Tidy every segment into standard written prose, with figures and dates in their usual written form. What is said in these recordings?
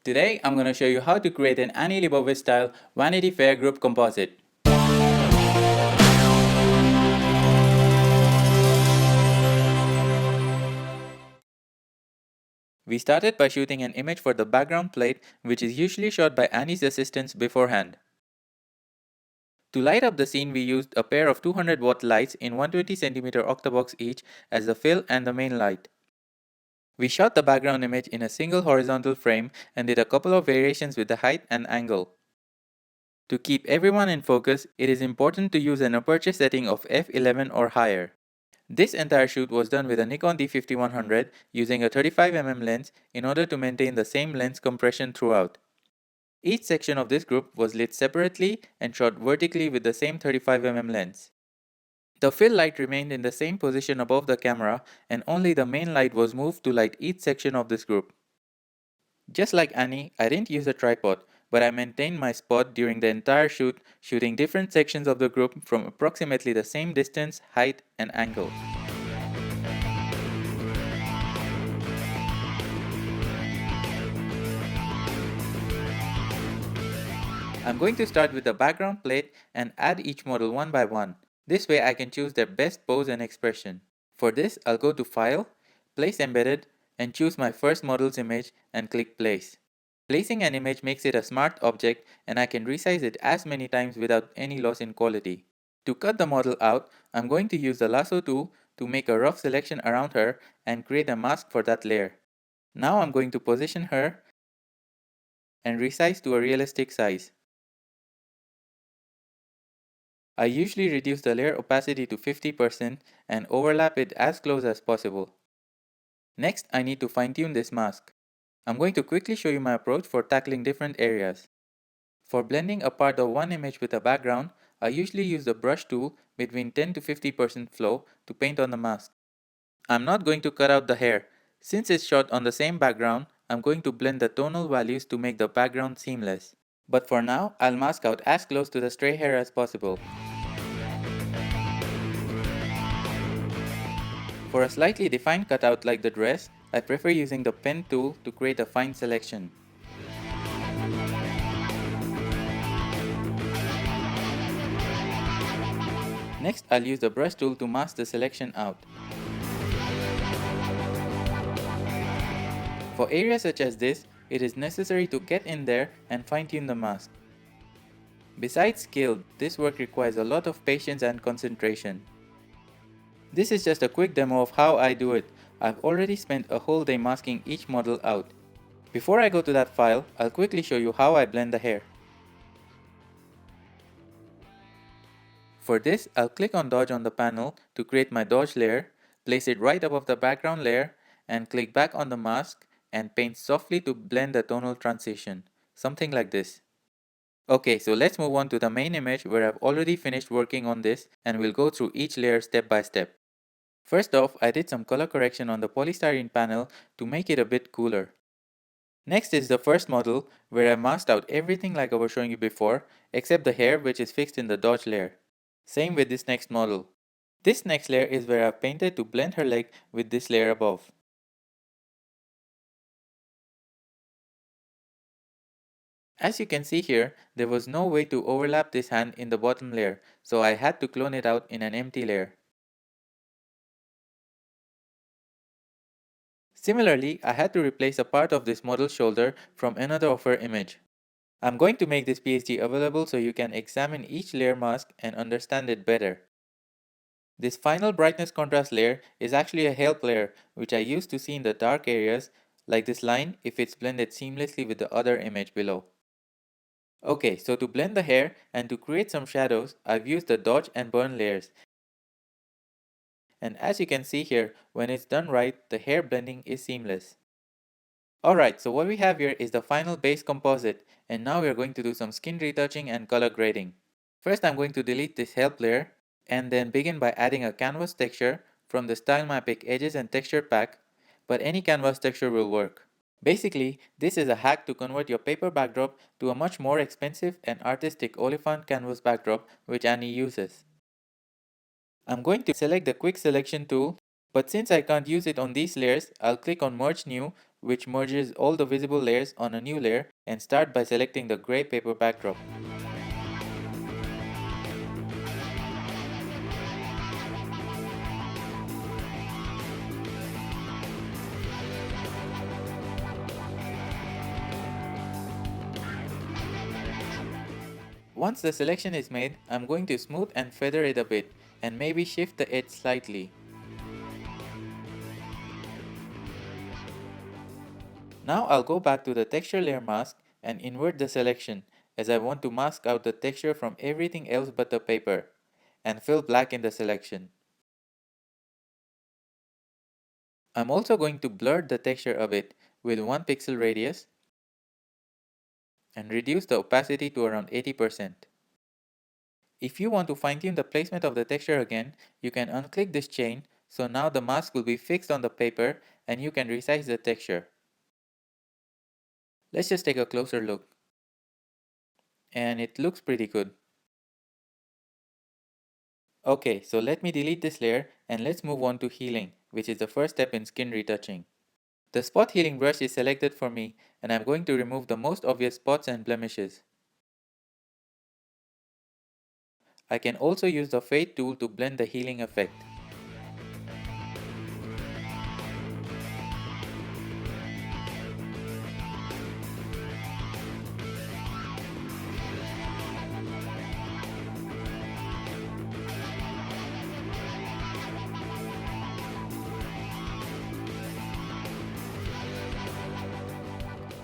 Today, I'm going to show you how to create an Annie Leibovitz style Vanity Fair group composite. We started by shooting an image for the background plate, which is usually shot by Annie's assistants beforehand. To light up the scene, we used a pair of 200-watt lights in 120cm octabox each as the fill and the main light. We shot the background image in a single horizontal frame and did a couple of variations with the height and angle. To keep everyone in focus, it is important to use an aperture setting of f11 or higher. This entire shoot was done with a Nikon D5100 using a 35mm lens in order to maintain the same lens compression throughout. Each section of this group was lit separately and shot vertically with the same 35mm lens. The fill light remained in the same position above the camera and only the main light was moved to light each section of this group. Just like Annie, I didn't use a tripod, but I maintained my spot during the entire shoot, shooting different sections of the group from approximately the same distance, height, and angle. I'm going to start with the background plate and add each model one by one. This way I can choose their best pose and expression. For this, I'll go to File, Place Embedded, and choose my first model's image and click Place. Placing an image makes it a smart object and I can resize it as many times without any loss in quality. To cut the model out, I'm going to use the lasso tool to make a rough selection around her and create a mask for that layer. Now I'm going to position her and resize to a realistic size. I usually reduce the layer opacity to 50% and overlap it as close as possible. Next, I need to fine-tune this mask. I'm going to quickly show you my approach for tackling different areas. For blending a part of one image with a background, I usually use the brush tool between 10 to 50% flow to paint on the mask. I'm not going to cut out the hair. Since it's shot on the same background, I'm going to blend the tonal values to make the background seamless. But for now, I'll mask out as close to the stray hair as possible. For a slightly defined cutout like the dress, I prefer using the pen tool to create a fine selection. Next, I'll use the brush tool to mask the selection out. For areas such as this, it is necessary to get in there and fine-tune the mask. Besides skill, this work requires a lot of patience and concentration. This is just a quick demo of how I do it. I've already spent a whole day masking each model out. Before I go to that file, I'll quickly show you how I blend the hair. For this, I'll click on Dodge on the panel to create my Dodge layer, place it right above the background layer, and click back on the mask and paint softly to blend the tonal transition, something like this. Okay, so let's move on to the main image where I've already finished working on this and we'll go through each layer step by step. First off, I did some color correction on the polystyrene panel to make it a bit cooler. Next is the first model where I masked out everything like I was showing you before except the hair which is fixed in the Dodge layer. Same with this next model. This next layer is where I've painted to blend her leg with this layer above. As you can see here, there was no way to overlap this hand in the bottom layer, so I had to clone it out in an empty layer. Similarly, I had to replace a part of this model's shoulder from another of her image. I'm going to make this PSD available so you can examine each layer mask and understand it better. This final brightness contrast layer is actually a help layer which I use to see in the dark areas like this line if it's blended seamlessly with the other image below. Okay, so to blend the hair and to create some shadows, I've used the dodge and burn layers. And as you can see here, when it's done right, the hair blending is seamless. Alright, so what we have here is the final base composite, and now we are going to do some skin retouching and color grading. First I'm going to delete this help layer, and then begin by adding a canvas texture from the StyleMapic Edges and Texture pack, but any canvas texture will work. Basically, this is a hack to convert your paper backdrop to a much more expensive and artistic Oliphant canvas backdrop which Annie uses. I'm going to select the quick selection tool, but since I can't use it on these layers, I'll click on Merge New, which merges all the visible layers on a new layer, and start by selecting the gray paper backdrop. Once the selection is made, I'm going to smooth and feather it a bit, and maybe shift the edge slightly. Now I'll go back to the texture layer mask and invert the selection, as I want to mask out the texture from everything else but the paper, and fill black in the selection. I'm also going to blur the texture a bit with 1 pixel radius and reduce the opacity to around 80%. If you want to fine-tune the placement of the texture again, you can unclick this chain, so now the mask will be fixed on the paper and you can resize the texture. Let's just take a closer look. And it looks pretty good. Okay, so let me delete this layer and let's move on to healing, which is the first step in skin retouching. The spot healing brush is selected for me, and I'm going to remove the most obvious spots and blemishes. I can also use the fade tool to blend the healing effect.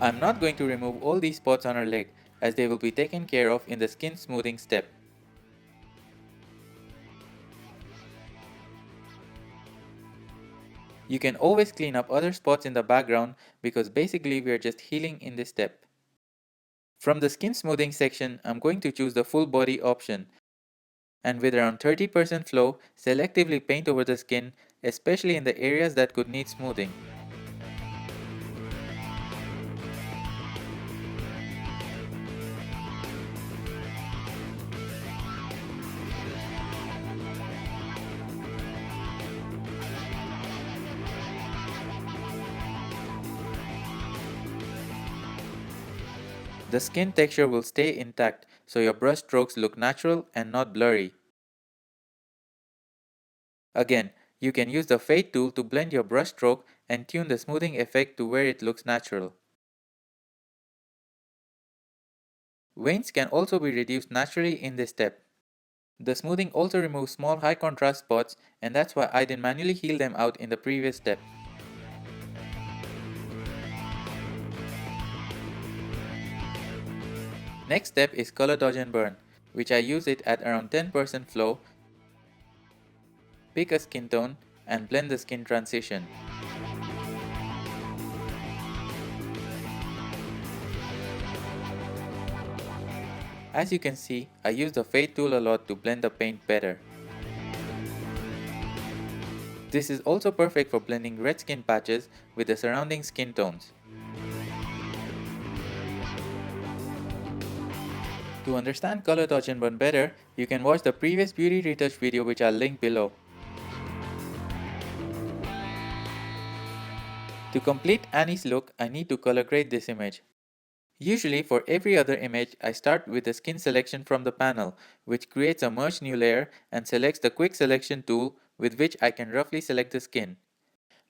I'm not going to remove all these spots on her leg, as they will be taken care of in the skin smoothing step. You can always clean up other spots in the background because basically we are just healing in this step. From the skin smoothing section, I'm going to choose the full body option, and with around 30% flow, selectively paint over the skin, especially in the areas that could need smoothing. The skin texture will stay intact, so your brush strokes look natural and not blurry. Again, you can use the fade tool to blend your brush stroke and tune the smoothing effect to where it looks natural. Veins can also be reduced naturally in this step. The smoothing also removes small high contrast spots, and that's why I didn't manually heal them out in the previous step. Next step is color dodge and burn, which I use it at around 10% flow, pick a skin tone, and blend the skin transition. As you can see, I use the fade tool a lot to blend the paint better. This is also perfect for blending red skin patches with the surrounding skin tones. To understand color dodge and burn better, you can watch the previous beauty retouch video which I'll link below. To complete Annie's look, I need to color grade this image. Usually for every other image, I start with the skin selection from the panel, which creates a merge new layer and selects the quick selection tool with which I can roughly select the skin.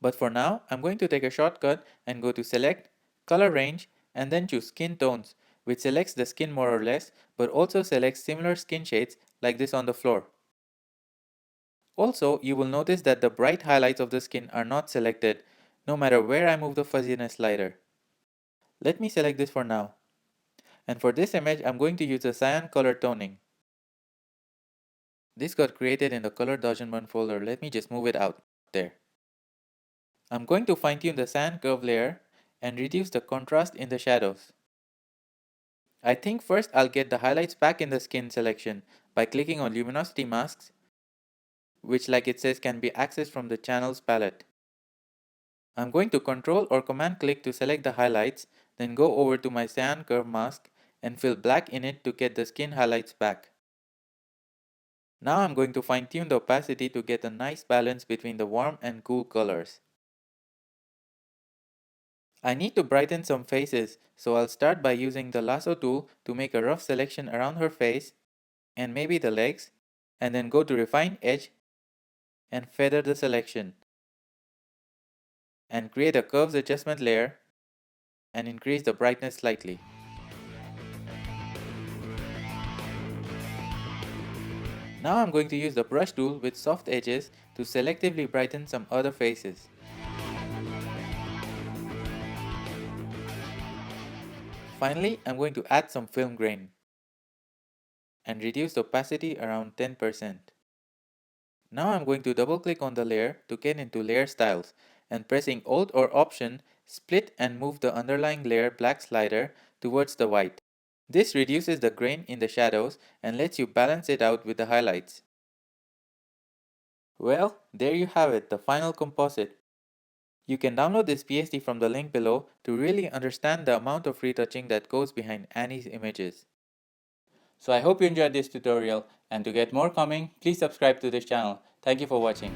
But for now, I'm going to take a shortcut and go to Select, Color Range, and then choose Skin Tones, which selects the skin more or less, but also selects similar skin shades like this on the floor. Also, you will notice that the bright highlights of the skin are not selected, no matter where I move the fuzziness slider. Let me select this for now. And for this image, I'm going to use the cyan color toning. This got created in the color dodge and burn folder. Let me just move it out there. I'm going to fine tune the cyan curve layer and reduce the contrast in the shadows. I think first I'll get the highlights back in the skin selection by clicking on luminosity masks, which like it says can be accessed from the channels palette. I'm going to Ctrl or Command click to select the highlights, then go over to my cyan curve mask and fill black in it to get the skin highlights back. Now I'm going to fine tune the opacity to get a nice balance between the warm and cool colors. I need to brighten some faces, so I'll start by using the lasso tool to make a rough selection around her face and maybe the legs, and then go to refine edge and feather the selection and create a curves adjustment layer and increase the brightness slightly. Now I'm going to use the brush tool with soft edges to selectively brighten some other faces. Finally, I'm going to add some film grain and reduce the opacity around 10%. Now I'm going to double click on the layer to get into layer styles, and pressing Alt or Option, split and move the underlying layer black slider towards the white. This reduces the grain in the shadows and lets you balance it out with the highlights. Well, there you have it, the final composite. You can download this PSD from the link below to really understand the amount of retouching that goes behind Annie's images. So I hope you enjoyed this tutorial, and to get more coming, please subscribe to this channel. Thank you for watching.